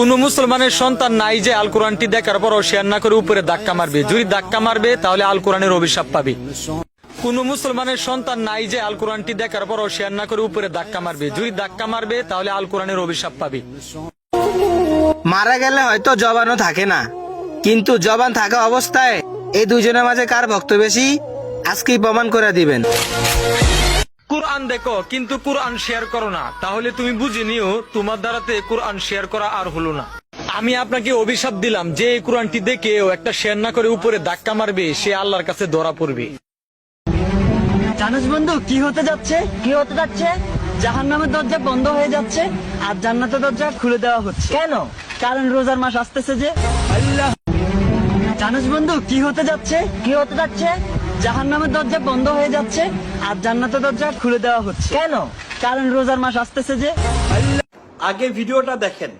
কোন মুসলমানের সন্তান নাই যে আল কোরআনটি দেখার পরও শেয়ার না করে উপরে ধাক্কা মারবে। যদি ধাক্কা মারবে তাহলে আল কোরআনের অভিশাপ পাবে। কোন মুসলমানের সন্তান নাই যে আল কোরআনটি দেখার পরও শেয়ার না করে উপরে ধাক্কা মারবে। যদি ধাক্কা মারবে তাহলে আল কোরআনের অভিশাপ পাবে। মারা গেলে হয়তো জবানও থাকে না, কিন্তু জবান থাকা অবস্থায় এই দুজনের মাঝে কার ভক্ত বেশি আজকেই প্রমাণ করে দিবেন। কোরআন দেখো কিন্তু কোরআন শেয়ার করো না, তাহলে তুমি বুঝে নিও তোমার দ্বারাতে কোরআন শেয়ার করা আর হলো না। আমি আপনাকে অভিশাপ দিলাম যে এই কোরআনটি দেখেও একটা শেয়ার না করে উপরে ধাক্কা মারবে সে আল্লাহর কাছে ধরা পড়বে। জানিস বন্ধু কি হতে যাচ্ছে? কি হতে যাচ্ছে? জাহান্নামের দরজা বন্ধ হয়ে যাচ্ছে আর জান্নাতের দরজা খুলে দেওয়া হচ্ছে। কেন? কারণ রোজার মাস আসতেছে যে। আল্লাহ, জানিস বন্ধু কি হতে যাচ্ছে? কি হতে যাচ্ছে? জাহান্নামের দরজা বন্ধ হয়ে যাচ্ছে আর জান্নাতের দরজা খুলে দেওয়া হচ্ছে। কেন? কারণ রোজার মাস আসতেছে যে। আগে ভিডিওটা দেখেন।